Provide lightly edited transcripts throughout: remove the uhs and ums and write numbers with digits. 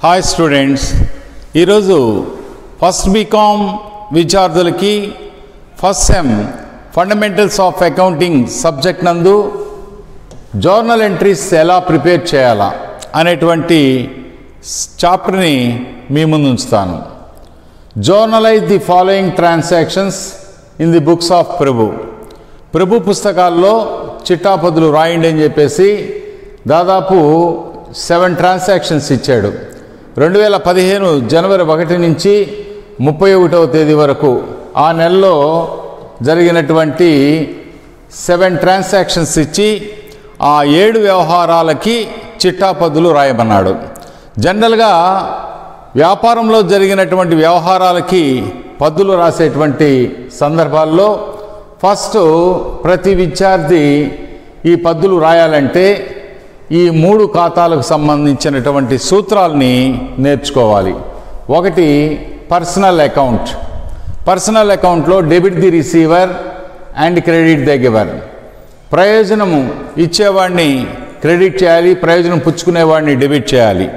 Hi students, ఈరోజు first B Com విద్యార్థులకి first sem fundamentals of accounting subject నందు journal entries ఎలా ప్రిపేర్ చేయాలా అనేటువంటి చాప్టర్ని మీ ముందు ఉంచుతాను. Journalise the following transactions in the books of Prabhu పుస్తకాల్లో చిట్టాపద్దులు రాయండి అని చెప్పేసి దాదాపు 7 ట్రాన్సాక్షన్స్ ఇచ్చాడు. 2015 జనవరి 1 నుంచి 31వ తేదీ వరకు ఆ నెలలో జరిగినటువంటి 7 ట్రాన్సాక్షన్స్ ఇచ్చి ఆ 7 వ్యవహారాలకి చిట్టాపద్దులు రాయమన్నాడు. జనరల్గా వ్యాపారంలో జరిగినటువంటి వ్యవహారాలకి పద్దులు రాసేటువంటి సందర్భాల్లో ఫస్ట్ ప్రతి విద్యార్థి ఈ పద్దులు రాయాలంటే ఈ 3 ఖాతాలకు సంబంధించినటువంటి సూత్రాలని నేర్చుకోవాలి. ఒకటి పర్సనల్ అకౌంట్. పర్సనల్ అకౌంట్లో debit the receiver and credit the giver. ప్రయోజనము ఇచ్చేవాడిని క్రెడిట్ చేయాలి, ప్రయోజనం పుచ్చుకునేవాడిని డెబిట్ చేయాలి.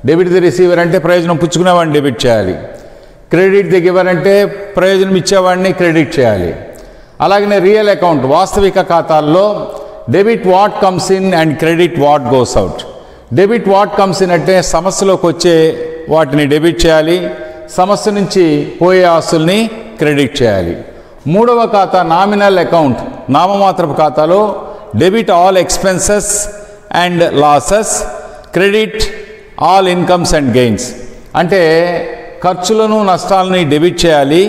డెబిట్ ది రిసీవర్ అంటే ప్రయోజనం పుచ్చుకునేవాడిని డెబిట్ చేయాలి. క్రెడిట్ ది గివర్ అంటే ప్రయోజనం ఇచ్చేవాడిని క్రెడిట్ చేయాలి. అలాగనే రియల్ అకౌంట్ వాస్తవిక ఖాతాల్లో debit what comes in and credit what goes out. Debit what comes in అంటే సమస్యలోకి వచ్చే వాటిని డెబిట్ చేయాలి, సమస్య నుంచి పోయే ఆస్తుల్ని క్రెడిట్ చేయాలి. మూడవ ఖాతా నామినల్ అకౌంట్. నామమాత్రపు ఖాతాలో debit all expenses and losses, credit all incomes and gains. అంటే ఖర్చులను నష్టాలని డెబిట్ చేయాలి,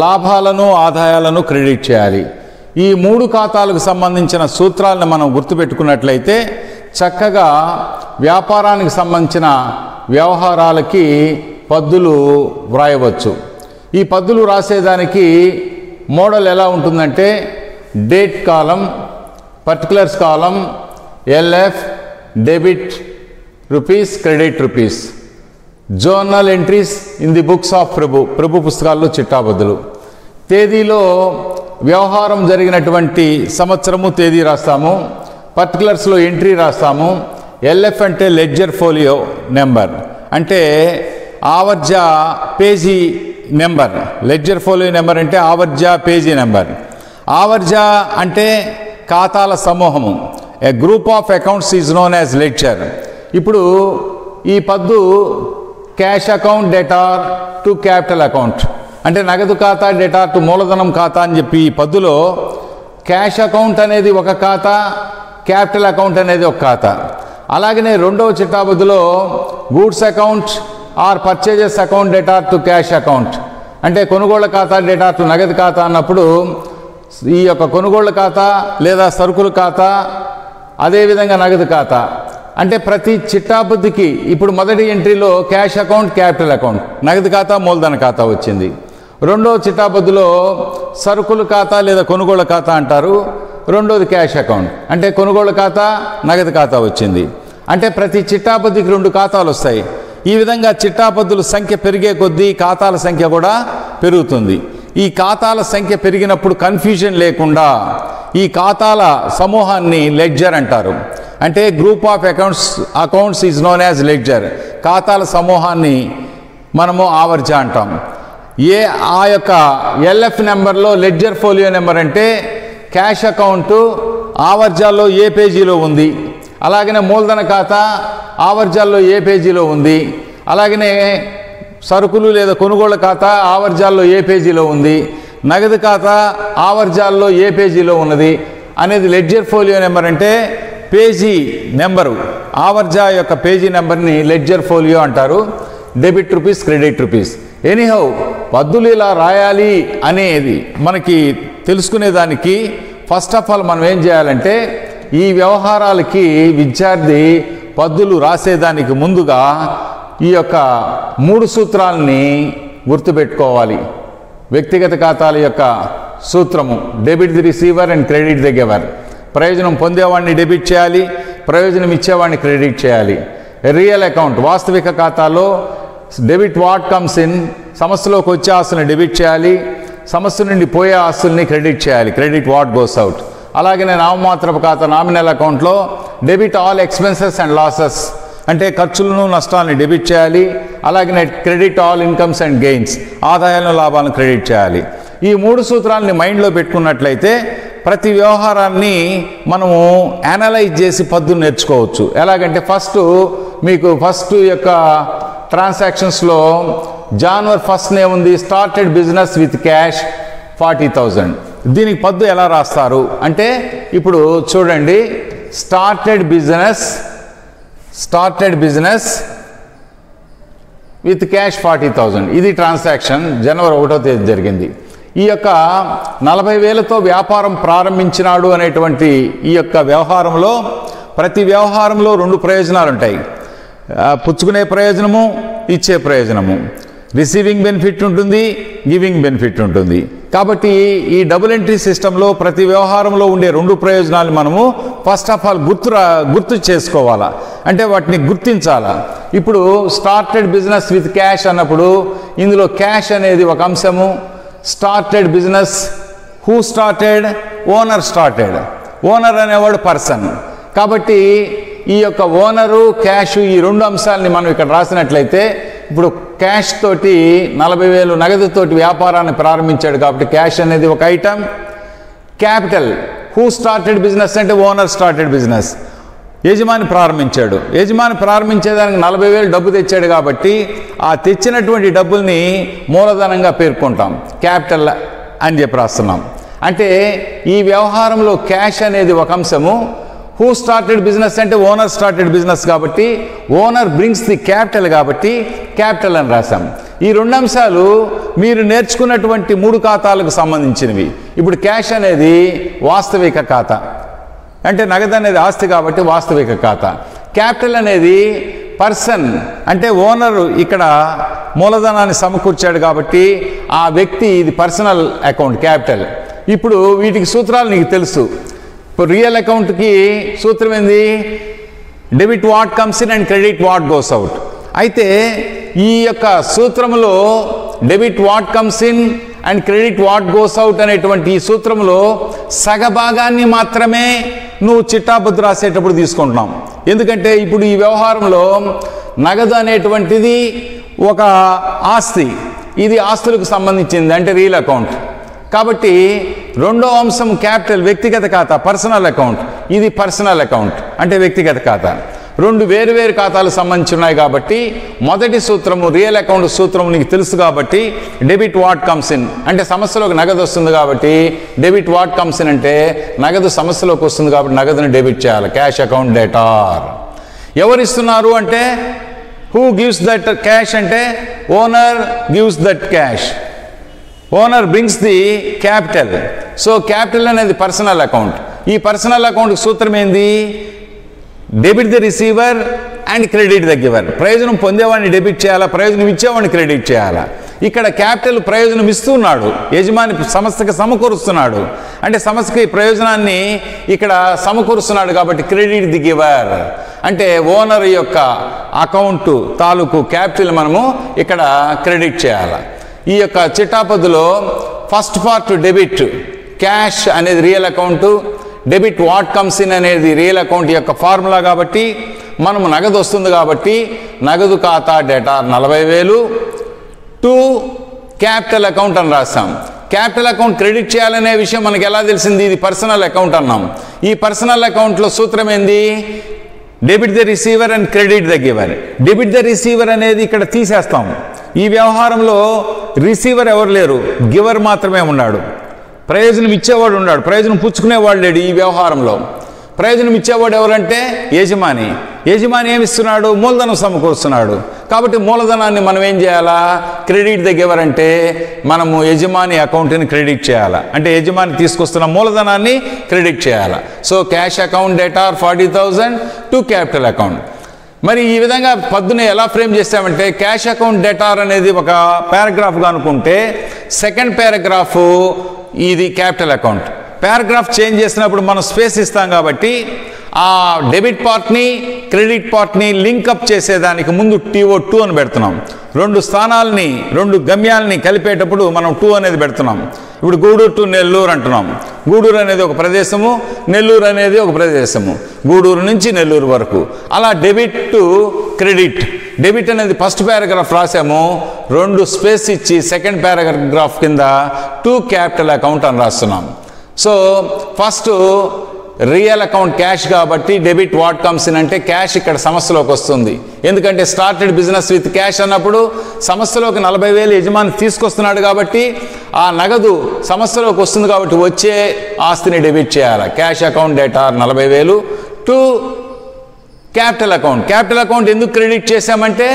లాభాలను ఆదాయాలను క్రెడిట్ చేయాలి. ఈ 3 ఖాతాలకు సంబంధించిన సూత్రాలను మనం గుర్తుపెట్టుకున్నట్లయితే చక్కగా వ్యాపారానికి సంబంధించిన వ్యవహారాలకి పద్దులు వ్రాయవచ్చు. ఈ పద్దులు రాసేదానికి మోడల్ ఎలా ఉంటుందంటే date column, particulars column, LF, debit rupees, credit rupees. Journal entries in the books of Prabhu పుస్తకాల్లో చిట్టాపద్దులు. తేదీలో వ్యవహారం జరిగినటువంటి సంవత్సరము తేదీ రాస్తాము, పర్టికులర్స్లో ఎంట్రీ రాస్తాము. ఎల్ఎఫ్ అంటే లెడ్జర్ ఫోలియో నెంబర్, అంటే ఆవర్జ page number. Ledger folio number అంటే ఆవర్జ పేజీ నెంబర్. ఆవర్జ అంటే ఖాతాల సమూహము. A group of accounts is known as ledger. ఇప్పుడు ఈ పద్దు cash account debtor to capital account, అంటే నగదు ఖాతా డెటార్ టు మూలధనం ఖాతా అని చెప్పి ఈ పద్దులో క్యాష్ అకౌంట్ అనేది ఒక ఖాతా, క్యాపిటల్ అకౌంట్ అనేది ఒక ఖాతా. అలాగనే రెండవ చిట్టాపద్దులో goods account or purchases account debtor to cash account, అంటే కొనుగోళ్ల ఖాతా డెటార్ టు నగదు ఖాతా అన్నప్పుడు ఈ యొక్క కొనుగోళ్ల ఖాతా లేదా సరుకుల ఖాతా అదేవిధంగా నగదు ఖాతా. అంటే ప్రతి చిట్టాపద్దుకి ఇప్పుడు మొదటి ఎంట్రీలో క్యాష్ అకౌంట్, క్యాపిటల్ అకౌంట్, నగదు ఖాతా, మూలధన ఖాతా వచ్చింది. రెండో చిట్టాపద్దులో సరుకుల ఖాతా లేదా కొనుగోళ్ల ఖాతా అంటారు. రెండోది క్యాష్ అకౌంట్, అంటే కొనుగోళ్ల ఖాతా, నగదు ఖాతా వచ్చింది. అంటే ప్రతి చిట్టాపద్దుకి 2 ఖాతాలు వస్తాయి. ఈ విధంగా చిట్టాపద్దుల సంఖ్య పెరిగే కొద్దీ ఖాతాల సంఖ్య కూడా పెరుగుతుంది. ఈ ఖాతాల సంఖ్య పెరిగినప్పుడు కన్ఫ్యూజన్ లేకుండా ఈ ఖాతాల సమూహాన్ని లెడ్జర్ అంటారు. అంటే group of accounts is known as ledger. ఖాతాల సమూహాన్ని మనము ఆవర్జ అంటాం. ఆ యొక్క ఎల్ఎఫ్ నెంబర్లో లెడ్జర్ ఫోలియో నెంబర్ అంటే క్యాష్ అకౌంటు ఆవర్జాల్లో ఏ పేజీలో ఉంది, అలాగనే మూలధన ఖాతా ఆవర్జాల్లో ఏ పేజీలో ఉంది, అలాగనే సరుకులు లేదా కొనుగోళ్ల ఖాతా ఆవర్జాల్లో ఏ పేజీలో ఉంది, నగదు ఖాతా ఆవర్జాల్లో ఏ పేజీలో ఉన్నది అనేది లెడ్జర్ ఫోలియో నెంబర్. అంటే పేజీ నెంబరు, ఆవర్జా యొక్క పేజీ నెంబర్ని లెడ్జర్ ఫోలియో అంటారు. Debit rupees, credit rupees. Anyhow పద్దులు ఇలా రాయాలి అనేది మనకి తెలుసుకునేదానికి ఫస్ట్ ఆఫ్ ఆల్ మనం ఏం చేయాలంటే ఈ వ్యవహారాలకి విద్యార్థి పద్దులు రాసేదానికి ముందుగా ఈ యొక్క 3 సూత్రాలని గుర్తుపెట్టుకోవాలి. వ్యక్తిగత ఖాతాల యొక్క సూత్రము debit the receiver and credit the giver. ప్రయోజనం పొందేవాడిని డెబిట్ చేయాలి, ప్రయోజనం ఇచ్చేవాడిని క్రెడిట్ చేయాలి. రియల్ అకౌంట్ వాస్తవిక ఖాతాలో డెబిట్ వాట్ కమ్స్ ఇన్, సమస్యలోకి వచ్చే ఆస్తుల్ని డెబిట్ చేయాలి, సమస్య నుండి పోయే ఆస్తుల్ని క్రెడిట్ చేయాలి, క్రెడిట్ వాట్ గోస్ అవుట్. అలాగనే నామమాత్రపు ఖాతా నామినల్ అకౌంట్లో debit all expenses and losses, అంటే ఖర్చులను నష్టాలను డెబిట్ చేయాలి. అలాగే credit all incomes and gains, ఆదాయాలను లాభాలను క్రెడిట్ చేయాలి. ఈ 3 సూత్రాలని మైండ్లో పెట్టుకున్నట్లయితే ప్రతి వ్యవహారాన్ని మనము అనలైజ్ చేసి పద్దు నేర్చుకోవచ్చు. ఎలాగంటే ఫస్ట్ యొక్క ట్రాన్సాక్షన్స్లో January 1st ఉంది, స్టార్టెడ్ బిజినెస్ విత్ క్యాష్ 40,000. దీనికి పద్దు ఎలా రాస్తారు అంటే ఇప్పుడు చూడండి, స్టార్టెడ్ బిజినెస్ విత్ క్యాష్ 40,000 ఇది ట్రాన్సాక్షన్ January 1వ తేదీ జరిగింది. ఈ యొక్క 40,000తో వ్యాపారం ప్రారంభించినాడు అనేటువంటి ఈ యొక్క వ్యవహారంలో ప్రతి వ్యవహారంలో 2 ప్రయోజనాలు ఉంటాయి. పుచ్చుకునే ప్రయోజనము, ఇచ్చే ప్రయోజనము. రిసీవింగ్ బెనిఫిట్ ఉంటుంది, గివింగ్ బెనిఫిట్ ఉంటుంది. కాబట్టి ఈ డబుల్ ఎంట్రీ సిస్టంలో ప్రతి వ్యవహారంలో ఉండే 2 ప్రయోజనాలు మనము ఫస్ట్ ఆఫ్ ఆల్ గుర్తు చేసుకోవాలా, అంటే వాటిని గుర్తించాలా. ఇప్పుడు స్టార్టెడ్ బిజినెస్ విత్ క్యాష్ అన్నప్పుడు ఇందులో క్యాష్ అనేది ఒక అంశము. Started business, who started? Owner started. Owner అనేవాడు పర్సన్. కాబట్టి ఈ యొక్క ఓనరు, క్యాష్, ఈ 2 అంశాలని మనం ఇక్కడ రాసినట్లయితే ఇప్పుడు క్యాష్ తోటి 40,000 నగదుతోటి వ్యాపారాన్ని ప్రారంభించాడు కాబట్టి క్యాష్ అనేది ఒక item. Capital, who started business అంటే ఓనర్ స్టార్టెడ్ బిజినెస్, యజమాని ప్రారంభించాడు. యజమాని ప్రారంభించేదానికి 40,000 డబ్బు తెచ్చాడు కాబట్టి ఆ తెచ్చినటువంటి డబ్బుల్ని మూలధనంగా పేర్కొంటాం, క్యాపిటల్ అని చెప్పి రాస్తున్నాం. అంటే ఈ వ్యవహారంలో క్యాష్ అనేది ఒక అంశము. హూ స్టార్టెడ్ బిజినెస్ అంటే ఓనర్ స్టార్టెడ్ బిజినెస్ కాబట్టి ఓనర్ బ్రింగ్స్ ది క్యాపిటల్ కాబట్టి క్యాపిటల్ అని రాశాం. ఈ 2 అంశాలు మీరు నేర్చుకున్నటువంటి 3 ఖాతాలకు సంబంధించినవి. ఇప్పుడు క్యాష్ అనేది వాస్తవిక ఖాతా, అంటే నగదు అనేది ఆస్తి కాబట్టి వాస్తవిక ఖాతా. క్యాపిటల్ అనేది పర్సన్, అంటే ఓనర్ ఇక్కడ మూలధనాన్ని సమకూర్చాడు కాబట్టి ఆ వ్యక్తి, ఇది పర్సనల్ అకౌంట్ క్యాపిటల్. ఇప్పుడు వీటికి సూత్రాలు నీకు తెలుసు. ఇప్పుడు రియల్ అకౌంట్కి సూత్రం ఏంది? Debit what comes in and credit what goes out. అయితే ఈ యొక్క సూత్రంలో debit what comes in and credit what goes out అనేటువంటి ఈ సూత్రంలో సగభాగాన్ని మాత్రమే నువ్వు చిట్టాబద్దు రాసేటప్పుడు తీసుకుంటున్నాం. ఎందుకంటే ఇప్పుడు ఈ వ్యవహారంలో నగదు అనేటువంటిది ఒక ఆస్తి, ఇది ఆస్తులకు సంబంధించింది, అంటే రియల్ అకౌంట్. కాబట్టి 2వ అంశం క్యాపిటల్, వ్యక్తిగత ఖాతా, పర్సనల్ అకౌంట్. ఇది పర్సనల్ అకౌంట్ అంటే వ్యక్తిగత ఖాతా. 2 వేరు ఖాతాలకు సంబంధించి ఉన్నాయి కాబట్టి మొదటి సూత్రము రియల్ అకౌంట్ సూత్రం నీకు తెలుసు కాబట్టి డెబిట్ వాట్ కమ్స్ ఇన్ అంటే సమస్యలోకి నగదు వస్తుంది కాబట్టి డెబిట్ వాట్ కమ్స్ ఇన్ అంటే నగదు సమస్యలోకి వస్తుంది కాబట్టి నగదుని డెబిట్ చేయాలి. Cash account debtor. ఎవరు ఇస్తున్నారు అంటే హూ గివ్స్ దట్ క్యాష్ అంటే owner gives that cash. Owner brings the capital. So capital అనేది పర్సనల్ అకౌంట్. ఈ పర్సనల్ అకౌంట్ సూత్రం ఏంది? Debit the receiver and credit the giver. ప్రయోజనం పొందేవాడిని డెబిట్ చేయాలా, ప్రయోజనం ఇచ్చేవాడిని క్రెడిట్ చేయాలా. ఇక్కడ క్యాపిటల్ ప్రయోజనం ఇస్తున్నాడు, యజమాని సంస్థకి సమకూరుస్తున్నాడు, అంటే సంస్థకి ప్రయోజనాన్ని ఇక్కడ సమకూరుస్తున్నాడు కాబట్టి క్రెడిట్ ది గివర్ అంటే ఓనర్ యొక్క అకౌంట్ తాలూకు క్యాపిటల్ మనము ఇక్కడ క్రెడిట్ చేయాలి. ఈ యొక్క చిట్టాపద్దులో ఫస్ట్ పార్ట్ డెబిట్, క్యాష్ అనేది real account, debit what comes in అనేది రియల్ అకౌంట్ యొక్క ఫార్ములా కాబట్టి మనము నగదు వస్తుంది కాబట్టి నగదు ఖాతా డేటా 40,000 టు క్యాపిటల్ అకౌంట్ అని రాస్తాం. క్యాపిటల్ అకౌంట్ క్రెడిట్ చేయాలనే విషయం మనకి ఎలా తెలిసింది? ఇది పర్సనల్ అకౌంట్ అన్నాం. ఈ పర్సనల్ అకౌంట్లో సూత్రం ఏంది? Debit the receiver and credit the giver. Debit the receiver అనేది ఇక్కడ తీసేస్తాం. ఈ వ్యవహారంలో రిసీవర్ ఎవరు లేరు, గివర్ మాత్రమే ఉన్నాడు. ప్రయోజనం ఇచ్చేవాడు ఉన్నాడు, ప్రయోజనం పుచ్చుకునేవాడు లేడు. ఈ వ్యవహారంలో ప్రయోజనం ఇచ్చేవాడు ఎవరంటే యజమాని. యజమాని ఏమిస్తున్నాడు? మూలధనం సమకూరుస్తున్నాడు. కాబట్టి మూలధనాన్ని మనం ఏం చేయాలా? క్రెడిట్ ద గివర్ అంటే మనము యజమాని అకౌంట్ని క్రెడిట్ చేయాలా, అంటే యజమాని తీసుకొస్తున్న మూలధనాన్ని క్రెడిట్ చేయాలా. So cash account data 40,000 to capital account. మరి ఈ విధంగా పద్దుని ఎలా ఫ్రేమ్ చేస్తామంటే క్యాష్ అకౌంట్ డేటార్ అనేది ఒక పారాగ్రాఫ్గా అనుకుంటే సెకండ్ పారాగ్రాఫ్ ఇది క్యాపిటల్ అకౌంట్. పారాగ్రాఫ్ చేంజ్ చేసినప్పుడు మనం స్పేస్ ఇస్తాం కాబట్టి ఆ డెబిట్ పార్ట్ని క్రెడిట్ పార్ట్ని లింకప్ చేసేదానికి ముందు TO2 అని పెడుతున్నాం. రెండు స్థానాలని, రెండు గమ్యాలని కలిపేటప్పుడు మనం 2 అనేది పెడుతున్నాం. ఇప్పుడు గూడూరు టు నెల్లూరు అంటున్నాం. గూడూరు అనేది ఒక ప్రదేశము, నెల్లూరు అనేది ఒక ప్రదేశము, గూడూరు నుంచి నెల్లూరు వరకు. అలా డెబిట్ టు క్రెడిట్. డెబిట్ అనేది ఫస్ట్ పారాగ్రాఫ్ రాసాము, 2 స్పేస్ ఇచ్చి సెకండ్ పారాగ్రాఫ్ కింద టు క్యాపిటల్ అకౌంట్ అని రాస్తున్నాం. So first real account cash కాబట్టి డెబిట్ వాట్ కమ్స్ ఇన్ అంటే క్యాష్ ఇక్కడ సమస్యలోకి వస్తుంది. ఎందుకంటే స్టార్టెడ్ బిజినెస్ విత్ క్యాష్ అన్నప్పుడు సమస్యలోకి 40,000 యజమాని తీసుకొస్తున్నాడు కాబట్టి ఆ నగదు సమస్యలోకి వస్తుంది కాబట్టి వచ్చే ఆస్తిని డెబిట్ చేయాలి. Cash account data 40,000 to capital account. Capital account ఎందుకు క్రెడిట్ చేశామంటే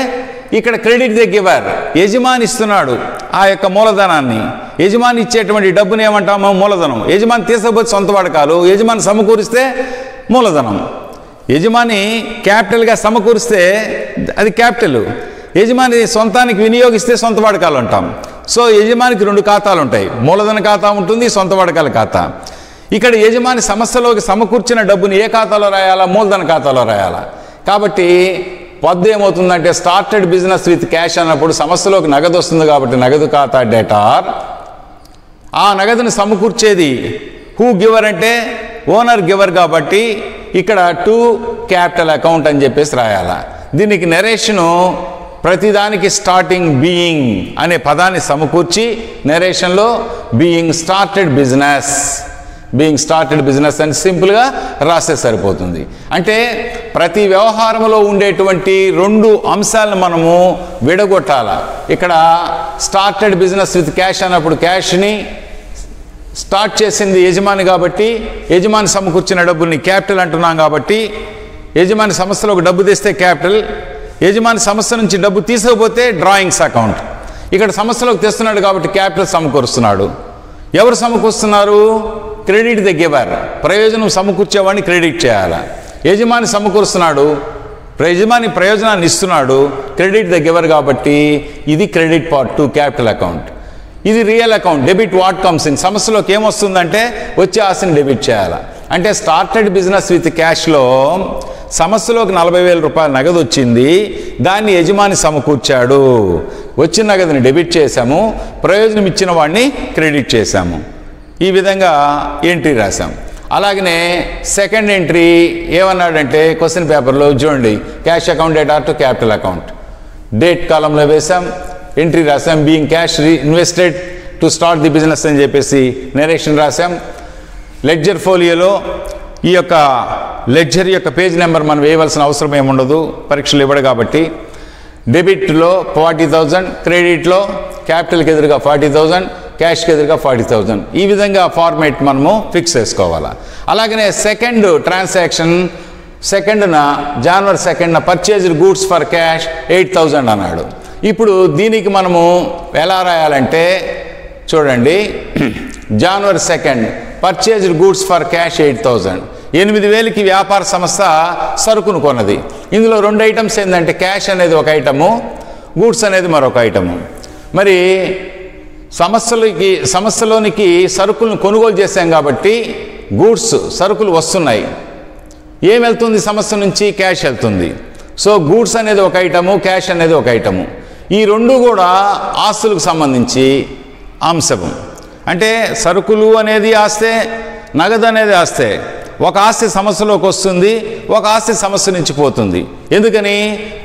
ఇక్కడ క్రెడిట్ ద గివర్, యజమాని ఇస్తున్నాడు ఆ యొక్క మూలధనాన్ని. యజమాని ఇచ్చేటువంటి డబ్బుని ఏమంటామో మూలధనం. యజమాని తీసుకపోతే సొంత వాడకాలు, యజమాని సమకూరిస్తే మూలధనం. యజమాని క్యాపిటల్గా సమకూరిస్తే అది క్యాపిటల్, యజమాని సొంతానికి వినియోగిస్తే సొంత వాడకాలు అంటాం. సో యజమానికి 2 ఖాతాలు ఉంటాయి, మూలధన ఖాతా ఉంటుంది, సొంత వాడకాల ఖాతా. ఇక్కడ యజమాని సమస్యలోకి సమకూర్చిన డబ్బుని ఏ ఖాతాలో రాయాలా? మూలధన ఖాతాలో రాయాలా. కాబట్టి పొద్దు ఏమవుతుందంటే స్టార్టెడ్ బిజినెస్ విత్ క్యాష్ అన్నప్పుడు సమస్యలోకి నగదు వస్తుంది కాబట్టి నగదు ఖాతా డేటార్. ఆ నగదుని సమకూర్చేది హూ గివర్ అంటే ఓనర్ గివర్ కాబట్టి ఇక్కడ టు క్యాపిటల్ అకౌంట్ అని చెప్పేసి రాయాలా. దీనికి నెరేషను ప్రతిదానికి స్టార్టింగ్ బీయింగ్ అనే పదాన్ని సమకూర్చి నెరేషన్లో బీయింగ్ స్టార్టెడ్ బిజినెస్ అని సింపుల్గా రాస్తే సరిపోతుంది. అంటే ప్రతి వ్యవహారంలో ఉండేటువంటి 2 అంశాలను మనము విడగొట్టాల. ఇక్కడ స్టార్టెడ్ బిజినెస్ విత్ క్యాష్ అన్నప్పుడు క్యాష్ని స్టార్ట్ చేసింది యజమాని కాబట్టి యజమాని సమకూర్చిన డబ్బుల్ని క్యాపిటల్ అంటున్నాం కాబట్టి యజమాని సమస్యలో ఒక డబ్బు తెస్తే క్యాపిటల్, యజమాని సమస్య నుంచి డబ్బు తీసుకపోతే డ్రాయింగ్స్ అకౌంట్. ఇక్కడ సమస్యలోకి తెస్తున్నాడు కాబట్టి క్యాపిటల్ సమకూరుస్తున్నాడు. ఎవరు సమకూరుస్తున్నారు? క్రెడిట్ ద గివర్, ప్రయోజనం సమకూర్చేవాడిని క్రెడిట్ చేయాలి. యజమాని సమకూరుస్తున్నాడు, యజమాని ప్రయోజనాన్ని ఇస్తున్నాడు, క్రెడిట్ ద గివర్ కాబట్టి ఇది credit part to capital account. ఇది real account debit what comes in. సమస్యలోకి ఏమొస్తుందంటే వచ్చే ఆస్తిని డెబిట్ చేయాలి. అంటే స్టార్టెడ్ బిజినెస్ విత్ క్యాష్లో సమస్యలోకి 40,000 రూపాయల నగదు వచ్చింది, దాన్ని యజమాని సమకూర్చాడు, వచ్చిన నగదుని డెబిట్ చేశాము, ప్రయోజనం ఇచ్చిన వాడిని క్రెడిట్ చేశాము. ఈ విధంగా ఎంట్రీ రాశాం. అలాగనే సెకండ్ ఎంట్రీ ఏమన్నాడంటే క్వశ్చన్ పేపర్లో చూడండి, cash account data to capital account date కాలంలో వేసాం, ఎంట్రీ రాసాం. Being cash invested to start the business అని చెప్పేసి నెరేషన్ రాసాం. లెడ్జర్ ఫోలియోలో ఈ యొక్క లెడ్జర్ యొక్క పేజ్ నెంబర్ మనం వేయవలసిన అవసరం ఏముండదు, పరీక్షలు ఇవ్వడు కాబట్టి. డెబిట్లో 40,000, క్రెడిట్లో క్యాపిటల్కి ఎదురుగా 40,000, క్యాష్కి ఎదురుగా 40,000. ఈ విధంగా ఫార్మేట్ మనము ఫిక్స్ చేసుకోవాలా. అలాగనే second transaction January 2nd purchased goods for cash 8,000 అన్నాడు. ఇప్పుడు దీనికి మనము ఎలా రాయాలంటే చూడండి, January 2nd purchased goods for cash 8,000. 8,000కి వ్యాపార సంస్థ సరుకును కొన్నది. ఇందులో 2 ఐటమ్స్ ఏంటంటే క్యాష్ అనేది ఒక ఐటము, గూడ్స్ అనేది మరొక ఐటము. మరి సమస్యలోనికి సరుకులను కొనుగోలు చేశాం కాబట్టి గూడ్స్ సరుకులు వస్తున్నాయి. ఏం వెళ్తుంది సమస్య నుంచి? క్యాష్ వెళ్తుంది. సో గూడ్స్ అనేది ఒక ఐటము, క్యాష్ అనేది ఒక ఐటము. ఈ 2 కూడా ఆస్తులకు సంబంధించి అంశము. అంటే సరుకులు అనేది ఆస్తే, నగదు అనేది ఆస్తే. ఒక ఆస్తి సమస్యలోకి వస్తుంది, ఒక ఆస్తి సమస్య నుంచి పోతుంది. ఎందుకని?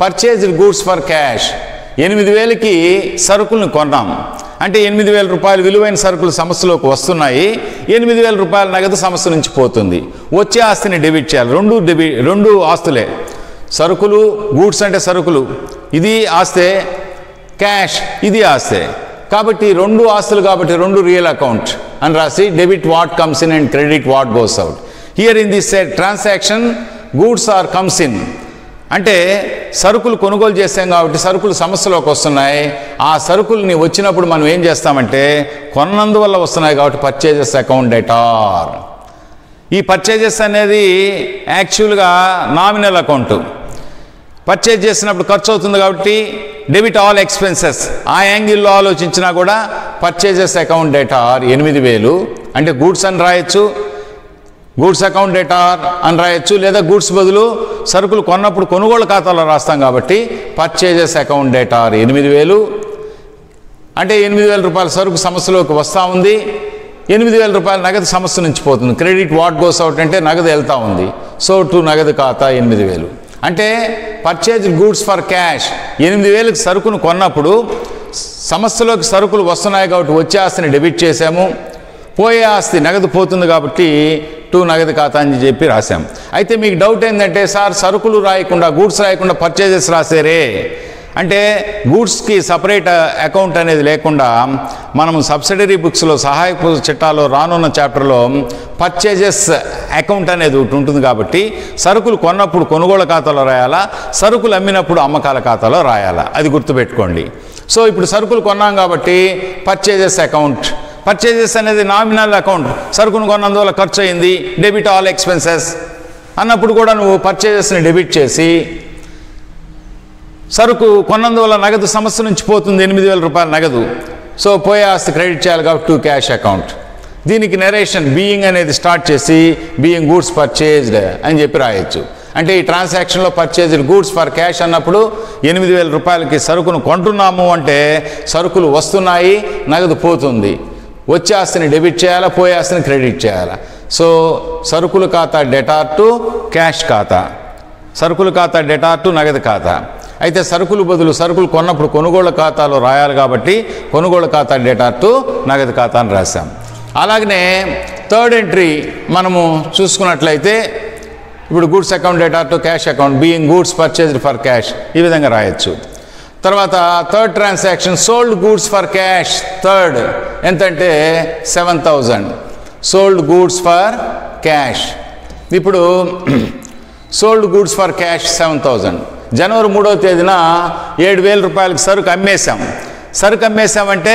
పర్చేజ్డ్ గూడ్స్ ఫర్ క్యాష్ 8,000కి సరుకులను కొన్నాం అంటే 8,000 రూపాయలు విలువైన సరుకులు సమస్యలోకి వస్తున్నాయి, 8,000 రూపాయల నగదు సమస్య నుంచి పోతుంది. వచ్చే ఆస్తిని డెబిట్ చేయాలి. 2 ఆస్తులే, సరుకులు, గూడ్స్ అంటే సరుకులు, ఇది ఆస్తే, క్యాష్ ఇది ఆస్తే. కాబట్టి 2 ఆస్తులు కాబట్టి 2 రియల్ అకౌంట్ అని రాసి debit what comes in and credit what goes out. Here in this transaction goods are comes in అంటే సరుకులు కొనుగోలు చేసాం కాబట్టి సరుకులు సమస్యలోకి వస్తున్నాయి. ఆ సరుకుల్ని వచ్చినప్పుడు మనం ఏం చేస్తామంటే కొన్నందువల్ల వస్తున్నాయి కాబట్టి పర్చేజెస్ అకౌంట్ డేటార్. ఈ పర్చేజెస్ అనేది యాక్చువల్గా నామినల్ అకౌంట్. పర్చేజ్ చేసినప్పుడు ఖర్చు అవుతుంది కాబట్టి డెబిట్ ఆల్ ఎక్స్పెన్సెస్. ఆ యాంగిల్లో ఆలోచించినా కూడా పర్చేజెస్ అకౌంట్ డేటా 8,000 అంటే గూడ్స్ అని రాయొచ్చు, గూడ్స్ అకౌంట్ డెటార్ అని రాయొచ్చు, లేదా గూడ్స్ బదులు సరుకులు కొన్నప్పుడు కొనుగోలు ఖాతాలో రాస్తాం కాబట్టి పర్చేజెస్ అకౌంట్ డెటార్ 8,000. అంటే 8,000 రూపాయల సరుకు సంస్థలోకి వస్తూ ఉంది, 8,000 రూపాయల నగదు సంస్థ నుంచి పోతుంది. క్రెడిట్ వాట్ గోస్ అవుట్ అంటే నగదు వెళ్తూ ఉంది. సో టు నగదు ఖాతా 8,000. అంటే పర్చేజ్ గూడ్స్ ఫర్ క్యాష్ 8,000కి సరుకును కొన్నప్పుడు సంస్థలోకి సరుకులు వస్తున్నాయి కాబట్టి వచ్చే ఆస్తిని డెబిట్ చేశాము, పోయే ఆస్తి నగదు పోతుంది కాబట్టి టు నగదు ఖాతా అని చెప్పి రాశాం. అయితే మీకు డౌట్ ఏంటంటే సార్ సరుకులు రాయకుండా గూడ్స్ రాయకుండా పర్చేజెస్ రాసారే అంటే గూడ్స్కి సపరేట్ అకౌంట్ అనేది లేకుండా మనం సబ్సిడరీ బుక్స్లో సహాయక చట్టాల్లో రానున్న చాప్టర్లో పర్చేజెస్ అకౌంట్ అనేది ఒకటి ఉంటుంది కాబట్టి సరుకులు కొన్నప్పుడు కొనుగోలు ఖాతాలో రాయాలా, సరుకులు అమ్మినప్పుడు అమ్మకాల ఖాతాలో రాయాలా, అది గుర్తుపెట్టుకోండి. సో ఇప్పుడు సరుకులు కొన్నాం కాబట్టి పర్చేజెస్ అకౌంట్. పర్చేజెస్ అనేది నామినల్ అకౌంట్, సరుకును కొన్నందువల్ల ఖర్చు అయింది, డెబిట్ ఆల్ ఎక్స్పెన్సెస్ అన్నప్పుడు కూడా నువ్వు పర్చేజెస్ని డెబిట్ చేసి సరుకు కొన్నందువల్ల నగదు సంస్థ నుంచి పోతుంది 8,000 రూపాయల నగదు. సో పోయే ఆస్తి క్రెడిట్ చేయాలి కాబట్టి టు క్యాష్ అకౌంట్. దీనికి నెరేషన్ బీయింగ్ అనేది స్టార్ట్ చేసి బీయింగ్ గూడ్స్ పర్చేజ్డ్ అని చెప్పి రాయొచ్చు. అంటే ఈ ట్రాన్సాక్షన్లో పర్చేజ్డ్ గూడ్స్ ఫర్ క్యాష్ అన్నప్పుడు 8,000 రూపాయలకి సరుకును కొంటున్నాము అంటే సరుకులు వస్తున్నాయి, నగదు పోతుంది, వచ్చే ఆస్తిని డెబిట్ చేయాలా, పోయే ఆస్తిని క్రెడిట్ చేయాలా. సో సరుకుల ఖాతా డెటార్ టు క్యాష్ ఖాతా, సరుకుల ఖాతా డెటార్ టు నగదు ఖాతా. అయితే సరుకులు బదులు సరుకులు కొన్నప్పుడు కొనుగోలు ఖాతాలో రాయాలి కాబట్టి కొనుగోలు ఖాతా డెటార్ టు నగదు ఖాతా అని రాశాం. అలాగనే థర్డ్ ఎంట్రీ మనము చూసుకున్నట్లయితే ఇప్పుడు goods account debtor to cash account being goods purchased for cash ఈ విధంగా రాయొచ్చు. తర్వాత third transaction sold goods for cash. Third ఎంతంటే 7,000 సోల్డ్ గూడ్స్ ఫర్ క్యాష్. ఇప్పుడు సోల్డ్ గూడ్స్ ఫర్ క్యాష్ 7,000. జనవరి 3వ తేదీన 7,000 రూపాయలకి సరుకు అమ్మేశాం. సరుకు అమ్మేశామంటే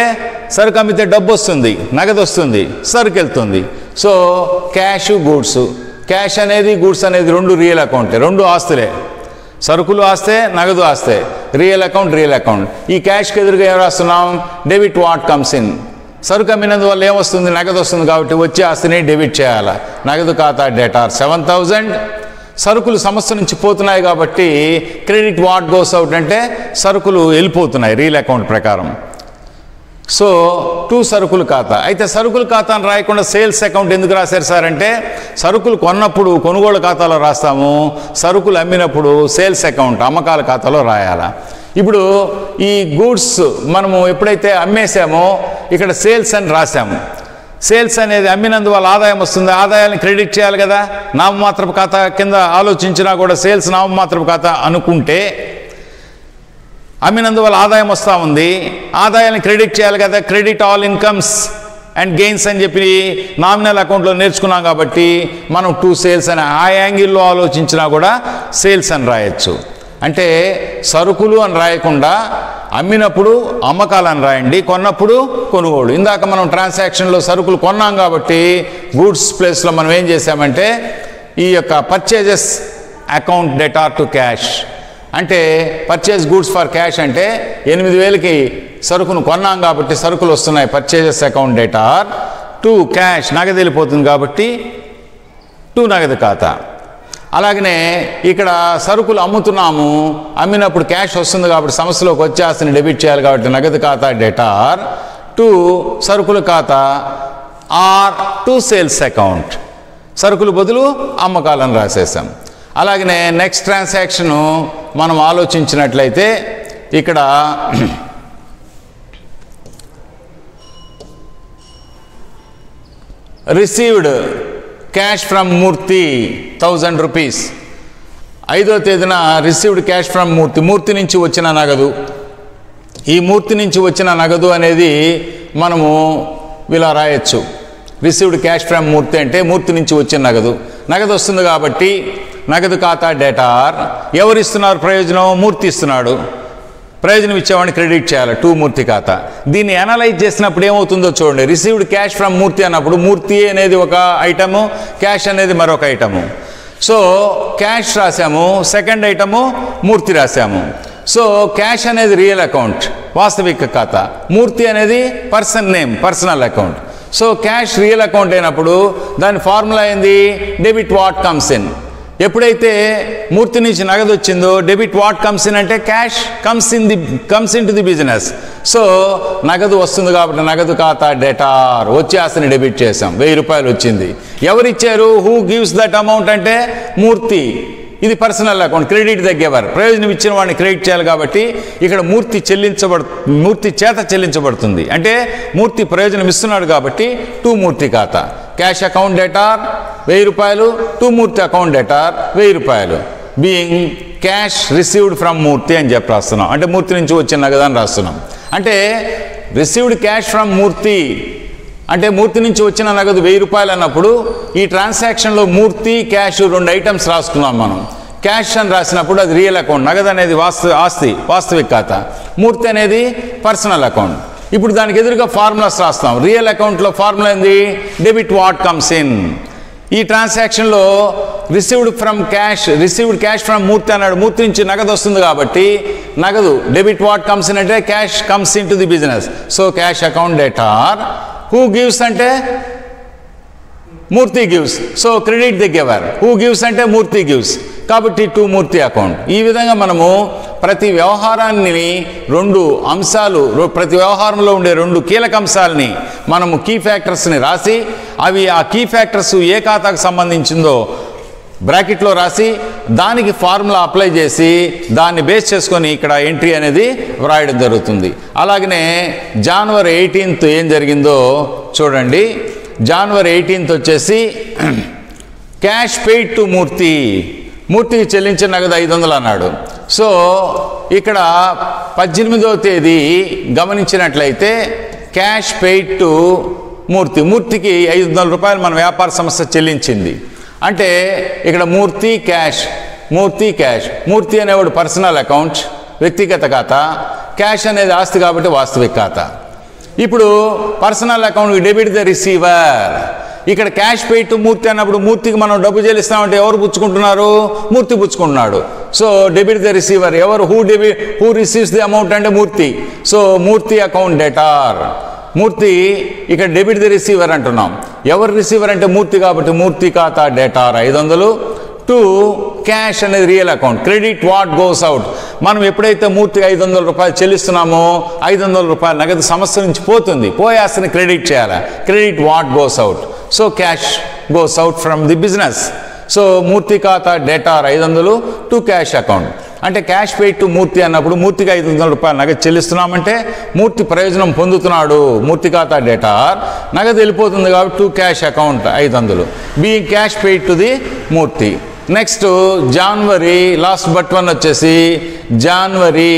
సరుకు అమ్మితే డబ్బు వస్తుంది, నగదు వస్తుంది, సరుకు వెళ్తుంది. సో క్యాష్ గూడ్స్, క్యాష్ అనేది గూడ్స్ అనేది రెండు రియల్ అకౌంటే, రెండు ఆస్తులే. సరుకులు ఆస్తే నగదు ఆస్తే, రియల్ అకౌంట్. ఈ క్యాష్కి ఎదురుగా ఏం రాస్తున్నాం, డెబిట్ వాట్ కమ్స్ ఇన్. సరుకు అమ్మినందువల్ల ఏమొస్తుంది, నగదు వస్తుంది కాబట్టి వచ్చే ఆస్తిని డెబిట్ చేయాలి. నగదు ఖాతా డెటార్ 7,000. సరుకులు సంస్థ నుంచి పోతున్నాయి కాబట్టి క్రెడిట్ వాట్ గోస్ అవుట్ అంటే సరుకులు వెళ్ళిపోతున్నాయి రియల్ అకౌంట్ ప్రకారం. సో టు సరుకుల ఖాతా. అయితే సరుకుల ఖాతాను రాయకుండా సేల్స్ అకౌంట్ ఎందుకు రాశారు సార్ అంటే సరుకులు కొన్నప్పుడు కొనుగోలు ఖాతాలో రాస్తాము, సరుకులు అమ్మినప్పుడు సేల్స్ అకౌంట్ అమ్మకాల ఖాతాలో రాయాలా. ఇప్పుడు ఈ గూడ్స్ మనము ఎప్పుడైతే అమ్మేసామో ఇక్కడ సేల్స్ అని రాసాము. సేల్స్ అనేది అమ్మినందువల్ల ఆదాయం వస్తుంది, ఆదాయాన్ని క్రెడిట్ చేయాలి కదా. నామమాత్రపు ఖాతా కింద ఆలోచించినా కూడా సేల్స్ నామమాత్రపు ఖాతా అనుకుంటే అమ్మినందువల్ల ఆదాయం వస్తూ ఉంది, ఆదాయాన్ని క్రెడిట్ చేయాలి కదా. Credit all incomes and gains అని చెప్పి నామినల్ అకౌంట్లో నేర్చుకున్నాం కాబట్టి మనం టు సేల్స్ అని ఆ యాంగిల్లో ఆలోచించినా కూడా సేల్స్ అని రాయొచ్చు. అంటే సరుకులు అని రాయకుండా అమ్మినప్పుడు అమ్మకాలని రాయండి, కొన్నప్పుడు కొనుగోలు. ఇందాక మనం ట్రాన్సాక్షన్లో సరుకులు కొన్నాం కాబట్టి గూడ్స్ ప్లేస్లో మనం ఏం చేసామంటే ఈ యొక్క purchases account debtor to cash అంటే పర్చేజ్ గూడ్స్ ఫర్ క్యాష్ అంటే 8,000కి సరుకును కొన్నాం కాబట్టి సరుకులు వస్తున్నాయి, purchases account debtor to cash నగదు వెళ్ళిపోతుంది కాబట్టి టు నగదు ఖాతా. అలాగనే ఇక్కడ సరుకులు అమ్ముతున్నాము, అమ్మినప్పుడు క్యాష్ వస్తుంది కాబట్టి సంస్థలోకి వచ్చే ఆస్తిని డెబిట్ చేయాలి కాబట్టి నగదు ఖాతా డెటార్ టు సరుకుల ఖాతా ఆర్ టు సేల్స్ అకౌంట్. సరుకులు బదులు అమ్మకాలను రాసేసాం. అలాగనే నెక్స్ట్ ట్రాన్సాక్షను మనం ఆలోచించినట్లయితే ఇక్కడ received cash from Murthy 1,000 rupees. 5వ తేదీన రిసీవ్డ్ క్యాష్ ఫ్రమ్ మూర్తి నుంచి వచ్చిన నగదు. ఈ మూర్తి నుంచి వచ్చిన నగదు అనేది మనము ఇలా రాయొచ్చు. రిసీవ్డ్ క్యాష్ ఫ్రమ్ మూర్తి అంటే మూర్తి నుంచి వచ్చిన నగదు. నగదు వస్తుంది కాబట్టి నగదు ఖాతా డెటార్. ఎవరు ఇస్తున్నారు ప్రయోజనం, మూర్తి ఇస్తున్నాడు. ప్రయోజనం ఇచ్చేవాడిని క్రెడిట్ చేయాలి టు మూర్తి ఖాతా. దీన్ని అనలైజ్ చేసినప్పుడు ఏమవుతుందో చూడండి. రిసీవ్డ్ క్యాష్ ఫ్రమ్ మూర్తి అన్నప్పుడు మూర్తి అనేది ఒక ఐటము, క్యాష్ అనేది మరొక ఐటము. సో క్యాష్ రాసాము, సెకండ్ ఐటము మూర్తి రాసాము. సో క్యాష్ అనేది రియల్ అకౌంట్ వాస్తవిక ఖాతా, మూర్తి అనేది person name personal account. So cash real account అయినప్పుడు దాని ఫార్ములా ఏంది? Debit what comes in. ఎప్పుడైతే మూర్తి నుంచి నగదు వచ్చిందో డెబిట్ వాట్ కమ్స్ ఇన్ అంటే cash comes in to the business. So నగదు వస్తుంది కాబట్టి నగదు ఖాతా డెటార్ వచ్చి ఆస్తిని డెబిట్ చేసాం. 1000 రూపాయలు వచ్చింది. ఎవరిచ్చారు? హూ గివ్స్ దట్ అమౌంట్ అంటే మూర్తి. ఇది personal account, credit the giver. ప్రయోజనం ఇచ్చిన వాడిని క్రెడిట్ చేయాలి కాబట్టి ఇక్కడ మూర్తి చేత చెల్లించబడుతుంది. అంటే మూర్తి ప్రయోజనం ఇస్తున్నాడు కాబట్టి టు మూర్తి ఖాతా. క్యాష్ అకౌంట్ డెటార్ 1000 రూపాయలు, టు మూర్తి అకౌంట్ డెటార్ 1000 రూపాయలు. బీయింగ్ క్యాష్ రిసీవ్డ్ ఫ్రమ్ మూర్తి అని చెప్పి రాస్తున్నాం. అంటే మూర్తి నుంచి వచ్చిన నగదని రాస్తున్నాం. అంటే రిసీవ్డ్ క్యాష్ ఫ్రమ్ మూర్తి అంటే మూర్తి నుంచి వచ్చిన నగదు 1000 రూపాయలు అన్నప్పుడు ఈ ట్రాన్సాక్షన్లో మూర్తి క్యాష్ 2 ఐటమ్స్ రాసుకున్నాం మనం. క్యాష్ అని రాసినప్పుడు అది రియల్ అకౌంట్, నగదు అనేది వాస్తవిక ఖాతా, మూర్తి అనేది పర్సనల్ అకౌంట్. ఇప్పుడు దానికి ఎదురుగా ఫార్ములాస్ రాస్తాం. రియల్ అకౌంట్లో ఫార్ములా ఏంది? Debit what comes in. ఈ ట్రాన్సాక్షన్లో రిసీవ్డ్ క్యాష్ ఫ్రమ్ మూర్తి అన్నాడు. మూర్తి నుంచి నగదు వస్తుంది కాబట్టి నగదు డెబిట్ వాట్ కమ్స్ ఇన్ అంటే cash comes in to the business. So cash account debtor. Who gives అంటే Murthy gives. So credit the giver. Who gives అంటే మూర్తి గివ్స్ కాబట్టి టు మూర్తి అకౌంట్. ఈ విధంగా మనము ప్రతి వ్యవహారాన్ని 2 అంశాలు, ప్రతి వ్యవహారంలో ఉండే 2 కీలక అంశాలని మనము కీ ఫ్యాక్టర్స్ని రాసి అవి ఆ కీ ఫ్యాక్టర్స్ ఏ ఖాతాకు సంబంధించిందో బ్రాకెట్లో రాసి దానికి ఫార్ములా అప్లై చేసి దాన్ని బేస్ చేసుకొని ఇక్కడ ఎంట్రీ అనేది వ్రాయడం జరుగుతుంది. అలాగనే జనవరి 18th ఏం జరిగిందో చూడండి. జనవరి 18th వచ్చేసి క్యాష్ పెయిడ్ టు మూర్తికి చెల్లించిన నగదు 500 అన్నాడు. సో ఇక్కడ 18వ తేదీ గమనించినట్లయితే క్యాష్ పెయిడ్ టు మూర్తికి 500 రూపాయలు మన వ్యాపార సంస్థ చెల్లించింది. అంటే ఇక్కడ మూర్తి క్యాష్. మూర్తి అనేవాడు పర్సనల్ అకౌంట్, వ్యక్తిగత ఖాతా. క్యాష్ అనేది ఆస్తి కాబట్టి వాస్తవిక ఖాతా. ఇప్పుడు personal account debit the receiver. ఇక్కడ క్యాష్ పెయిడ్ టు మూర్తి అన్నప్పుడు మూర్తికి మనం డబ్బు చెల్లిస్తామంటే ఎవరు పుచ్చుకుంటున్నారు? మూర్తి పుచ్చుకుంటున్నాడు. So debit the receiver. ఎవరు? హూ రిసీవ్స్ ది అమౌంట్ అంటే Murthy. So Murthy account debtor. Murthy ఇక్కడ డెబిట్ ది రిసీవర్ అంటున్నాం. ఎవరు రిసీవర్ అంటే మూర్తి కాబట్టి మూర్తి ఖాతా డెటార్ 500. టు క్యాష్ అనేది real account. Credit what goes out. మనం ఎప్పుడైతే మూర్తికి 500 రూపాయలు చెల్లిస్తున్నామో 500 రూపాయలు నగదు సంస్థ నుంచి పోతుంది. పోయాస్తని క్రెడిట్ చేయాలి. Credit what goes out. So cash goes out from the business. So Murthy ఖాతా డెటార్ 500 టు క్యాష్ అకౌంట్. అంటే క్యాష్ పెయిడ్ టు మూర్తి అన్నప్పుడు మూర్తికి 500 రూపాయలు నగదు చెల్లిస్తున్నామంటే మూర్తి ప్రయోజనం పొందుతున్నాడు. మూర్తి ఖాతా డెటార్. నగదు వెళ్ళిపోతుంది కాబట్టి to cash account 500 being cash paid to the Murthy. Next January last but 1 వచ్చేసి January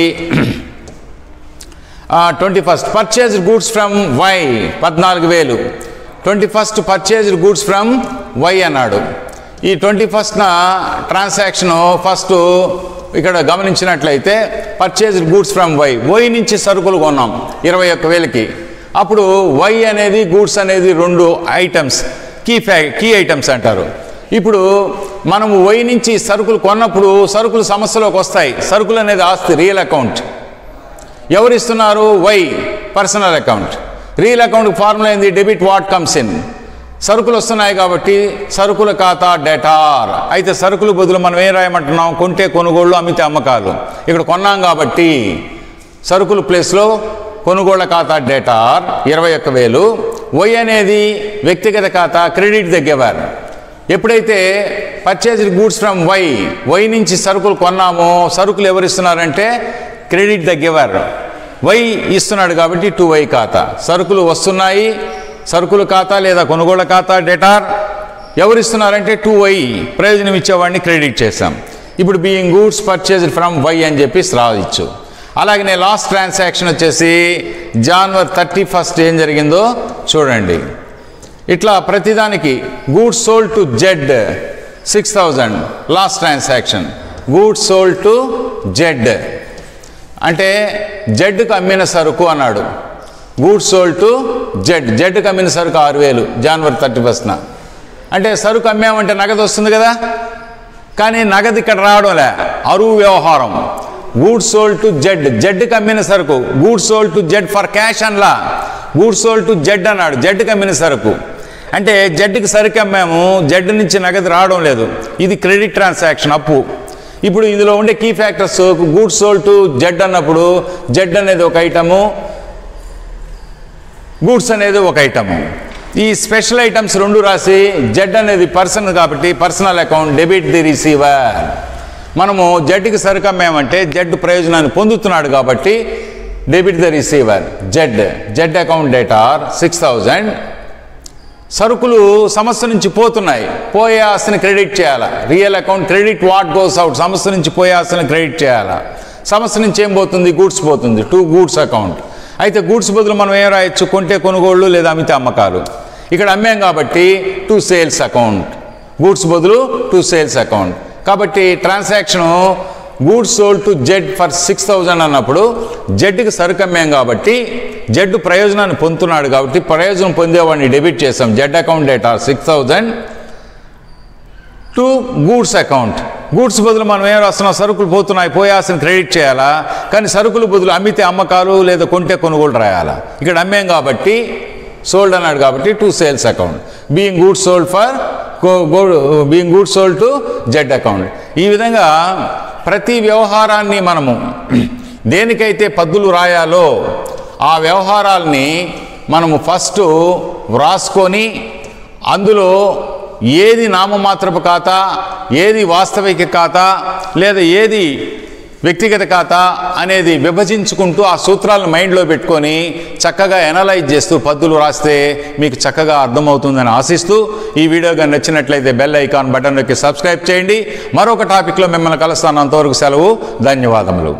21st purchased goods from Y 14,000. 21st purchased goods from Y అన్నాడు. ఈ 21st ట్రాన్సాక్షన్ ఫస్ట్ ఇక్కడ గమనించినట్లయితే పర్చేజ్డ్ గూడ్స్ ఫ్రమ్ వై నుంచి సరుకులు కొన్నాం 21,000కి. అప్పుడు వై అనేది గూడ్స్ అనేది 2 ఐటమ్స్ కీ ఐటమ్స్ అంటారు. ఇప్పుడు మనము వై నుంచి సరుకులు కొన్నప్పుడు సరుకులు సమస్యలోకి వస్తాయి. సరుకులు అనేది ఆస్తి, రియల్ అకౌంట్. ఎవరు ఇస్తున్నారు? Y personal account. రియల్ అకౌంట్కి ఫార్ములా ఏంది? Debit what comes in. సరుకులు వస్తున్నాయి కాబట్టి సరుకుల ఖాతా డెటార్. అయితే సరుకులు బదులు మనం ఏం రాయమంటున్నాం? కొంటే కొనుగోళ్ళు, అమ్మితే అమ్మకాలు. ఇక్కడ కొన్నాం కాబట్టి సరుకులు ప్లేస్లో కొనుగోళ్ల ఖాతా డెటార్ 21,000. వై అనేది వ్యక్తిగత ఖాతా, క్రెడిట్ ద గివర్. ఎప్పుడైతే పర్చేజ్డ్ గూడ్స్ ఫ్రమ్ వై నుంచి సరుకులు కొన్నామో సరుకులు ఎవరు ఇస్తున్నారంటే క్రెడిట్ ద గివర్. వై ఇస్తున్నాడు కాబట్టి టు వై ఖాతా. సరుకులు వస్తున్నాయి, సరుకుల ఖాతా లేదా కొనుగోళ్ల ఖాతా డెటార్. ఎవరు ఇస్తున్నారంటే టు వై, ప్రయోజనం ఇచ్చేవాడిని క్రెడిట్ చేసాం. ఇప్పుడు being goods purchased from Y అని చెప్పి రావచ్చు. అలాగనే లాస్ట్ ట్రాన్సాక్షన్ వచ్చేసి జనవరి 31st ఏం జరిగిందో చూడండి. ఇట్లా ప్రతిదానికి goods sold to Z 6,000 last transaction. Goods sold to Z అంటే జెడ్కు అమ్మిన సరుకు అన్నాడు. గూడ్స్ సోల్డ్ టు జెడ్కి అమ్మిన సరుకు 6,000 జనవరి 31st. అంటే సరుకు అమ్మామంటే నగదు వస్తుంది కదా, కానీ నగదు ఇక్కడ రావడంలే, అరువు వ్యవహారం. గూడ్స్ సోల్డ్ టు జెడ్కి అమ్మిన సరుకు. Goods sold to Z for cash అన్లా. గూడ్స్ సోల్డ్ టు జెడ్ అన్నాడు, జెడ్కి అమ్మిన సరుకు. అంటే జెడ్కి సరుకు అమ్మాము, జెడ్ నుంచి నగదు రావడం లేదు, ఇది క్రెడిట్ ట్రాన్సాక్షన్, అప్పు. ఇప్పుడు ఇందులో ఉండే key factors, goods sold to Z అన్నప్పుడు జెడ్ అనేది ఒక ఐటము, గూడ్స్ అనేది ఒక ఐటము. ఈ స్పెషల్ ఐటమ్స్ రెండు రాసి జెడ్ అనేది పర్సన్ కాబట్టి personal account, debit the receiver. మనము జెడ్కి సరుకు అమ్మామంటే జెడ్ ప్రయోజనాన్ని పొందుతున్నాడు కాబట్టి debit the receiver, Z account debtor 6000. సరుకులు సంస్థ నుంచి పోతున్నాయి, పోయే ఆస్తిని క్రెడిట్ చేయాలా. Real account credit what goes out, సంస్థ నుంచి పోయే ఆస్తిని క్రెడిట్ చేయాలా. సంస్థ నుంచి ఏం పోతుంది, గూడ్స్ పోతుంది, టు గూడ్స్ అకౌంట్. అయితే గూడ్స్ బదులు మనం ఏం రాయొచ్చు, కొంటే కొనుగోళ్ళు లేదా అమ్మితే అమ్మకాలు. ఇక్కడ అమ్మాం కాబట్టి టు సేల్స్ అకౌంట్, గూడ్స్ బదులు టు సేల్స్ అకౌంట్. కాబట్టి transaction goods sold to Z for 6000 అన్నప్పుడు జెడ్కి సరుకు అమ్మాం కాబట్టి జెడ్ ప్రయోజనాన్ని పొందుతున్నాడు కాబట్టి ప్రయోజనం పొందేవాడిని డెబిట్ చేసాం, Z account data 6000 to goods account. Goods బదులు మనం ఏం రాస్తున్నాం, సరుకులు పోతున్నాయి, పోయాల్సిన క్రెడిట్ చేయాలా. కానీ సరుకులు బదులు అమ్మితే అమ్మకాలు లేదా కొంటే కొనుగోలు రాయాలా. ఇక్కడ అమ్మాం కాబట్టి సోల్డ్ అన్నాడు కాబట్టి to sales account, being goods sold to Z account. ఈ విధంగా ప్రతి వ్యవహారాన్ని మనము దేనికైతే పద్దులు రాయాలో ఆ వ్యవహారాల్ని మనము ఫస్ట్ వ్రాసుకొని అందులో ఏది నామమాత్రపు ఖాతా, ఏది వాస్తవిక ఖాతా లేదా ఏది వ్యక్తిగత ఖాతా అనేది విభజించుకుంటూ ఆ సూత్రాలను మైండ్లో పెట్టుకొని చక్కగా ఎనలైజ్ చేస్తూ పద్దులు రాస్తే మీకు చక్కగా అర్థమవుతుందని ఆశిస్తూ ఈ వీడియో కానీ నచ్చినట్లయితే బెల్ ఐకాన్ బటన్ నొక్కి సబ్స్క్రైబ్ చేయండి. మరొక టాపిక్లో మిమ్మల్ని కలుస్తాను. అంతవరకు సెలవు, ధన్యవాదములు.